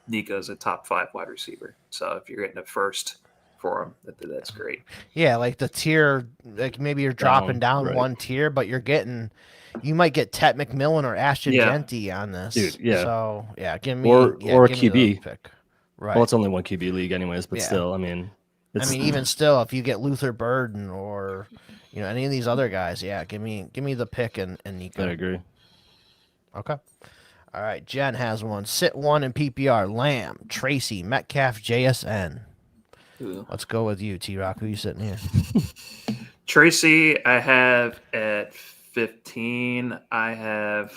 Nico's a top 5 wide receiver. So if you're getting a first for him, that's great. Yeah, like the tier, like maybe you're dropping down one tier, but you might get Tet McMillan or Ashton Genty on this. Dude, yeah. So yeah, give me or a give me QB pick. Right. Well, it's only 1 QB league anyways, but still, I mean, even still, if you get Luther Burden or any of these other guys, yeah, give me the pick and Nico. I agree. Okay. All right, Jen has one. Sit one in PPR. Lamb, Tracy, Metcalf, JSN. Ooh. Let's go with you, T-Rock. Who are you sitting here? Tracy, I have at 15. I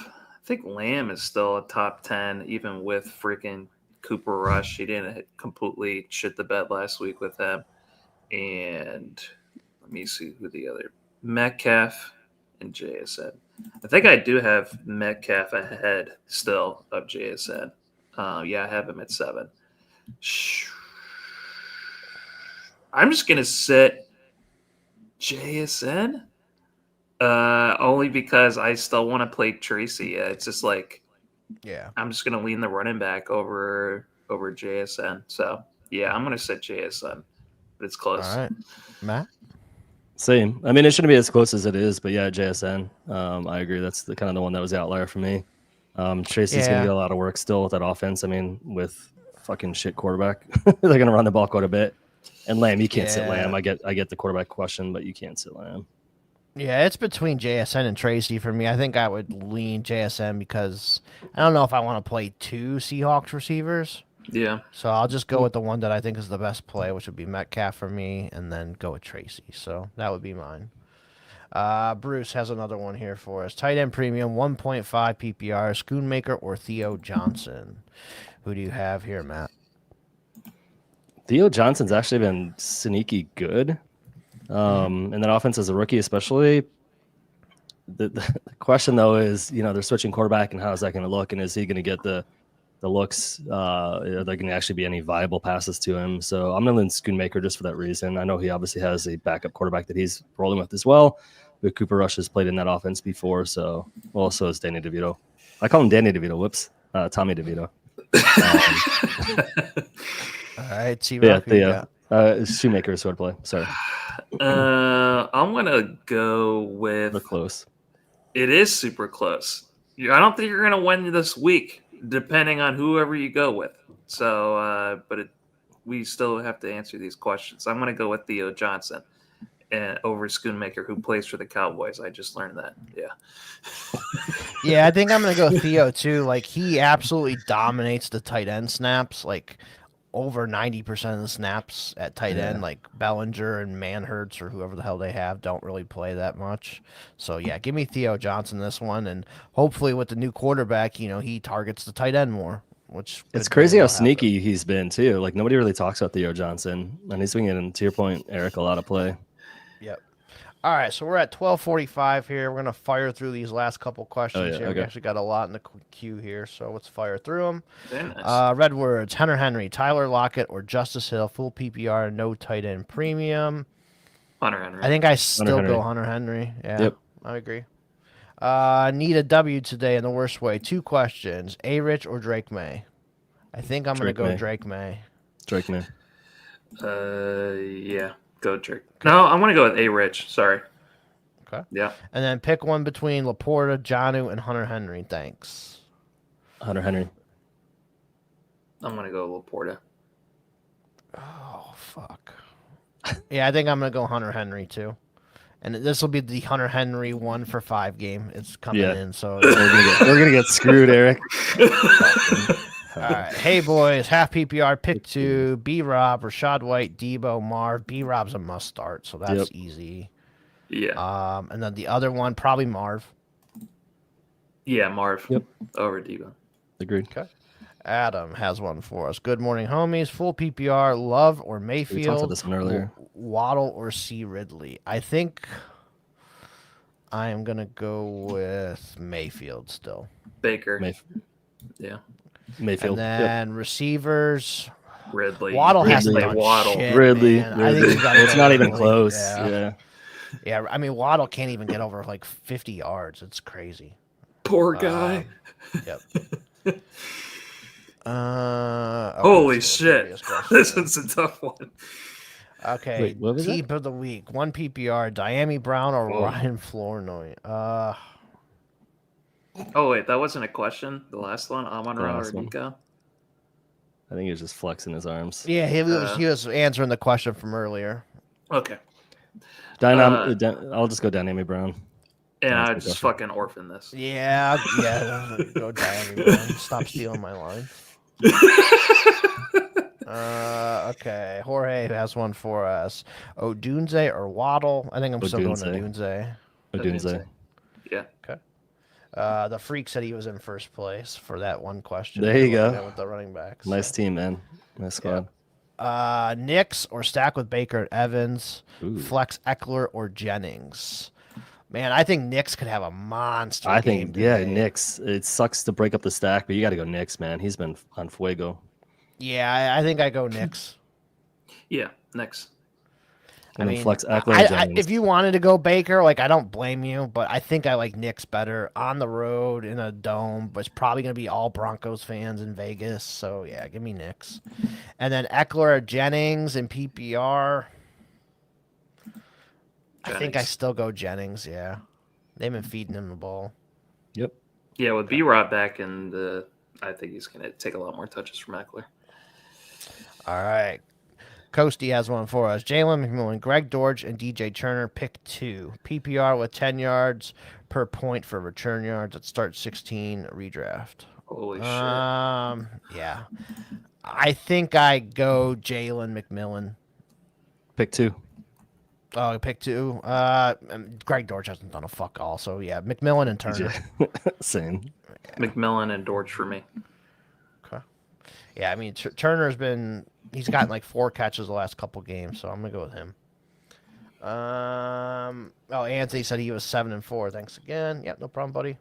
think Lamb is still a top 10, even with freaking Cooper Rush. He didn't completely shit the bed last week with him. And let me see who the other. Metcalf and JSN. I think I do have Metcalf ahead still of JSN. Yeah, I have him at 7. I'm just going to sit JSN only because I still want to play Tracy. It's just like, I'm just going to lean the running back over JSN. So, yeah, I'm going to sit JSN, but it's close. All right. Matt? Same. I mean, it shouldn't be as close as it is, but yeah, JSN. I agree. That's the kind of the one that was the outlier for me. Tracy's going to get a lot of work still with that offense. I mean, with fucking shit quarterback, they're going to run the ball quite a bit. And Lamb, you can't sit Lamb. I get the quarterback question, but you can't sit Lamb. Yeah, it's between JSN and Tracy for me. I think I would lean JSN because I don't know if I want to play 2 Seahawks receivers. Yeah. So I'll just go with the one that I think is the best play, which would be Metcalf for me, and then go with Tracy. So that would be mine. Bruce has another one here for us. Tight end premium, 1.5 PPR, Schoonmaker or Theo Johnson. Who do you have here, Matt? Theo Johnson's actually been sneaky good. And that offense as a rookie, especially. The question, though, is, they're switching quarterback, and how is that going to look? And is he going to get the looks? Are there going to actually be any viable passes to him? So I'm going to lean Schoonmaker just for that reason. I know he obviously has a backup quarterback that he's rolling with as well. But Cooper Rush has played in that offense before, so is Danny DeVito. I call him Danny DeVito. Whoops. Tommy DeVito. All right, T-Rock. Shoemaker is sort of play. Sorry. I'm gonna go with. We're close. It is super close. I don't think you're gonna win this week, depending on whoever you go with. So, we still have to answer these questions. I'm gonna go with Theo Johnson, over Schoonmaker, who plays for the Cowboys. I just learned that. Yeah. Yeah, I think I'm going to go Theo too. Like, he absolutely dominates the tight end snaps. Like, over 90% of the snaps at tight end, like Bellinger and Manhurts or whoever the hell they have, don't really play that much. So, yeah, give me Theo Johnson this one. And hopefully with the new quarterback, he targets the tight end more. Which it's crazy how sneaky he's been, too. Like, nobody really talks about Theo Johnson. And he's been getting, to your point, Eric, a lot of play. Yep. All right, so we're at 12:45 here. We're going to fire through these last couple questions here. Okay. We actually got a lot in the queue here, so let's fire through them. Nice. Red words, Hunter Henry, Tyler Lockett, or Justice Hill, full PPR, no tight end premium. Hunter Henry. I think I still go Hunter Henry. Yeah, yep. I agree. Need a W today in the worst way. 2 questions, A-Rich or Drake May? I think I'm going to go Drake May. Drake May. Yeah. Go Drake. No, I'm going to go with A-Rich. Sorry. Okay. Yeah. And then pick one between Laporta, Janu, and Hunter Henry. Thanks. Hunter Henry. I'm going to go Laporta. Oh, fuck. Yeah, I think I'm going to go Hunter Henry, too. And this will be the Hunter Henry 1 for 5 game. It's coming in, so we're gonna get screwed, Eric. All right. Hey, boys. Half PPR, pick 2. B-Rob, Rachaad White, Debo, Marv. B-Rob's a must start, so that's easy. Yeah. And then the other one, probably Marv. Yeah, Marv. Yep. Over Debo. Agreed. Okay. Adam has one for us. Good morning, homies. Full PPR, Love or Mayfield? We talked about this one earlier. Waddle or C. Ridley? I think I am going to go with Mayfield still. Baker. Yeah. Mayfield. And then receivers. Ridley. Waddle has to be Waddle. Shit, Ridley. I think it's not even close. Yeah. I mean, Waddle can't even get over like 50 yards. It's crazy. Poor guy. Yep. Holy shit. This one's a tough one. Okay. Wait, what was Team of the week. 1 PPR, Diami Brown or Ryan Flournoy? Oh, wait, that wasn't a question? The last one? Amon-Ra or Nico? I think he was just flexing his arms. Yeah, he was answering the question from earlier. Okay. I'll just go Diami Brown. And I just fucking orphan this. Yeah. Go Diami Brown. Stop stealing my line. Okay. Jorge has one for us. Odunze or Waddle? I think I'm still going Odunze. Odunze. Yeah. Okay. The freak said he was in first place for that one question. There you go. With the running backs. Nice team, man. Nice squad. Knicks or stack with Baker and Evans. Ooh. Flex Eckler or Jennings. Man, I think Knicks could have a monster game. I think, today. Knicks. It sucks to break up the stack, but you got to go Knicks, man. He's been on fuego. Yeah, I think I go Knicks. Yeah, Knicks. I mean, flex Eckler if you wanted to go Baker, like, I don't blame you, but I think I like Knicks better on the road in a dome, but it's probably going to be all Broncos fans in Vegas. So, yeah, give me Knicks. And then Eckler or Jennings in PPR. I think I still go Jennings, yeah. They've been feeding him the ball. Yep. Yeah, with B-Rob back, and I think he's going to take a lot more touches from Eckler. All right. Coasty has one for us. Jalen McMillan, Greg Dortch, and DJ Turner, pick 2. PPR with 10 yards per point for return yards at start 16 redraft. Holy shit. Yeah. I think I go Jalen McMillan. Pick 2. Oh, pick 2. Greg Dortch hasn't done a fuck all, so yeah, McMillan and Turner. Same. McMillan and Dortch for me. Okay. Yeah, I mean Turner's he's gotten like 4 catches the last couple games, so I'm gonna go with him. Anthony said he was 7-4. Thanks again. Yep, no problem, buddy.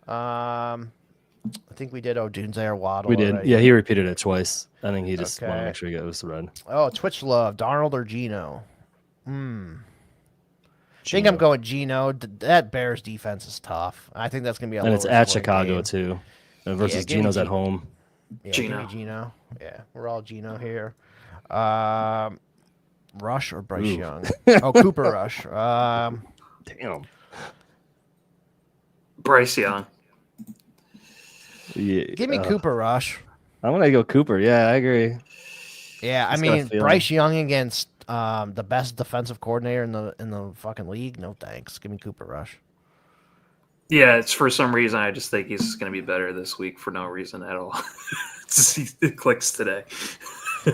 I think we did Odunze or Waddle. We did. Right? Yeah, he repeated it twice. I think he just wanted to make sure he goes the red. Oh, Twitch love, Darnold or Geno? I think I'm going Geno. That Bears defense is tough. I think that's going to be a and it's at Chicago, game. Too. Versus Geno's at home. Yeah, Geno. Yeah, we're all Geno here. Rush or Bryce Young? Cooper Rush. Damn. Bryce Young. Yeah, Give me Cooper Rush. I'm going to go Cooper. Yeah, I agree. Yeah, I mean, Bryce Young against The best defensive coordinator in the fucking league? No thanks. Give me Cooper Rush. Yeah, it's for some reason I just think he's going to be better this week for no reason at all. It clicks today.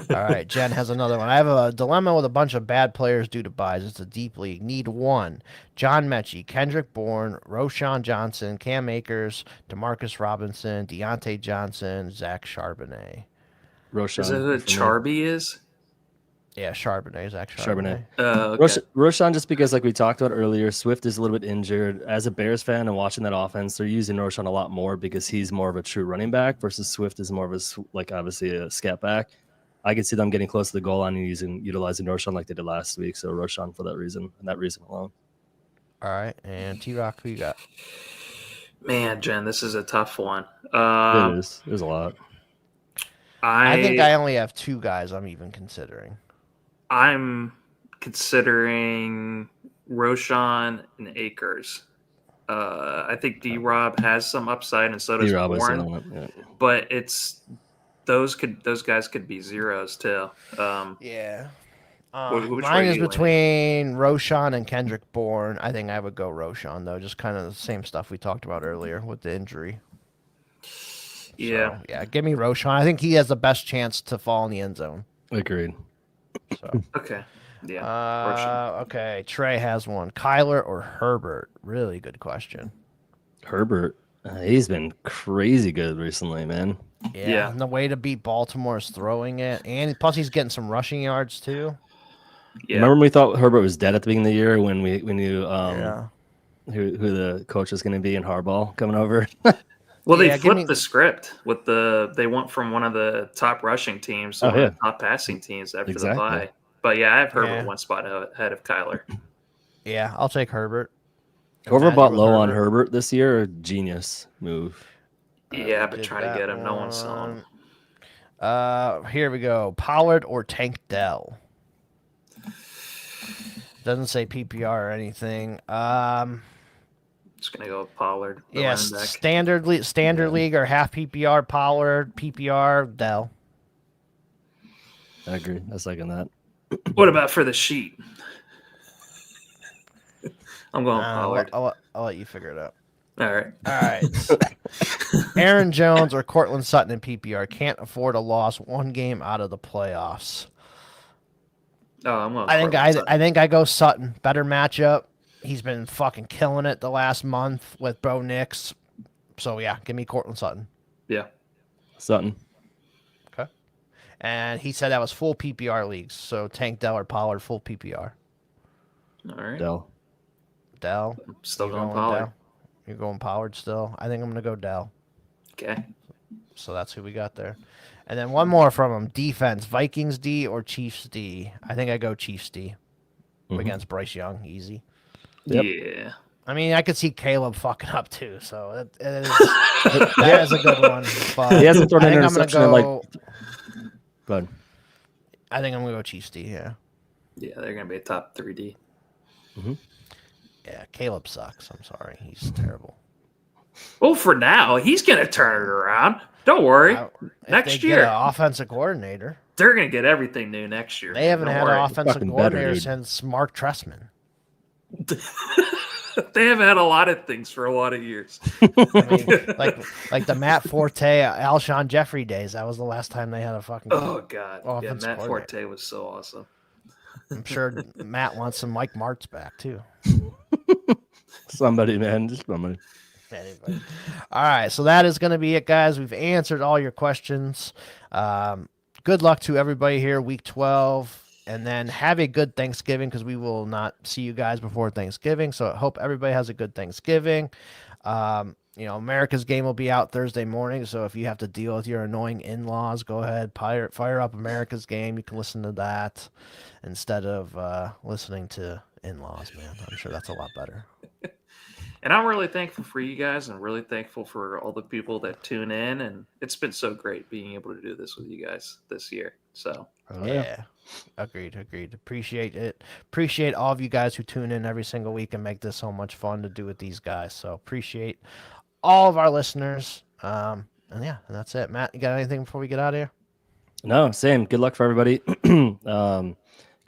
All right, Jen has another one. I have a dilemma with a bunch of bad players due to buys. It's a deep league. Need one. John Mechie, Kendrick Bourne, Roshan Johnson, Cam Akers, Demarcus Robinson, Deontay Johnson, Zach Charbonnet. Roshan. Is that who Charby is? Yeah, Charbonnet, Zach Charbonnet. Okay. Roshan, just because, like we talked about earlier, Swift is a little bit injured. As a Bears fan and watching that offense, they're using Roshan a lot more because he's more of a true running back versus Swift is more of a, obviously a scat back. I could see them getting close to the goal line and utilizing Roshan like they did last week. So Roshan for that reason and that reason alone. All right, and T-Rock, who you got? Man, Jen, this is a tough one. It is. There's a lot. I think I only have two guys I'm even considering. I'm considering Roshan and Akers. I think D-Rob has some upside, and so does Bourne. But those guys could be zeros too. Yeah. Which mine is between Roshan and Kendrick Bourne. I think I would go Roshan though, just kind of the same stuff we talked about earlier with the injury. Yeah. So, yeah, give me Roshan. I think he has the best chance to fall in the end zone. Agreed. So. Okay. Yeah. Okay. Trey has one. Kyler or Herbert? Really good question. Herbert. He's been crazy good recently, man. Yeah. And the way to beat Baltimore is throwing it, and plus he's getting some rushing yards too. Yeah. Remember when we thought Herbert was dead at the beginning of the year when we knew who the coach was going to be in Harbaugh coming over? Well, they flipped the script with they went from one of the top rushing teams to one of the top passing teams after the bye. But yeah, I have Herbert one spot ahead of Kyler. Yeah, I'll take Herbert. Whoever bought low on Herbert this year, genius move. Yeah, but trying to get him, no one's selling. Here we go. Pollard or Tank Dell? Doesn't say PPR or anything. Just gonna go with Pollard. Yes, standard league or half PPR Pollard, PPR Dell. I agree. I second that. What about for the sheet? I'm going Pollard. I'll let you figure it out. All right. Aaron Jones or Cortland Sutton in PPR can't afford a loss one game out of the playoffs. Oh, I'm going. I think I go Sutton. Better matchup. He's been fucking killing it the last month with Bo Nix. So, yeah, give me Cortland Sutton. Yeah. Sutton. Okay. And he said that was full PPR leagues. So, Tank Dell or Pollard, full PPR. All right. Dell. I'm still going Pollard. Dell? You're going Pollard still? I think I'm going to go Dell. Okay. So, that's who we got there. And then one more from him. Defense, Vikings D or Chiefs D? I think I go Chiefs D against Bryce Young. Easy. Yep. Yeah. I mean, I could see Caleb fucking up too, so that is a good one. But he hasn't thrown an interception in like. Go ahead. I think I'm gonna go Chiefs D. Yeah. Yeah, they're gonna be a top 3D. Mm-hmm. Yeah, Caleb sucks. I'm sorry, he's terrible. Well, for now, he's gonna turn it around. Don't worry. Next year, get an offensive coordinator. They're gonna get everything new next year. They haven't had an offensive coordinator since Mark Trestman. They have had a lot of things for a lot of years. I mean, like the Matt Forte, Alshon Jeffrey days. That was the last time they had a fucking. Oh God! Yeah, Matt Forte was so awesome. I'm sure Matt wants some Mike Martz back too. Somebody, man, just somebody. Anyway. All right, so that is going to be it, guys. We've answered all your questions. Good luck to everybody here, week 12. And then have a good Thanksgiving because we will not see you guys before Thanksgiving. So I hope everybody has a good Thanksgiving. America's Game will be out Thursday morning. So if you have to deal with your annoying in-laws, go ahead, fire up America's Game. You can listen to that instead of listening to in-laws, man. I'm sure that's a lot better. And I'm really thankful for you guys and really thankful for all the people that tune in. And it's been so great being able to do this with you guys this year. So, yeah. Agreed. Appreciate it. Appreciate all of you guys who tune in every single week and make this so much fun to do with these guys. So appreciate all of our listeners. And that's it. Matt, you got anything before we get out of here? No, same. Good luck for everybody.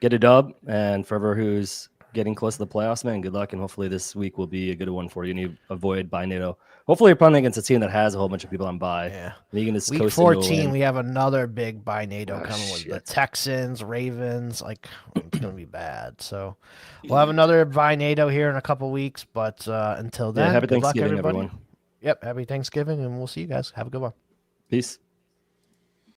get a dub. And for whoever who's getting close to the playoffs, man, good luck. And hopefully this week will be a good one for you. And you avoid bye NATO. Hopefully you're playing against a team that has a whole bunch of people on bye. Yeah. And you can just Week 14, we have another big bye NATO coming with the Texans, Ravens. Like, it's going to be bad. So we'll have another bye NATO here in a couple weeks. But until then, happy good luck, Thanksgiving, everybody. everyone. Yep, happy Thanksgiving, and we'll see you guys. Have a good one. Peace.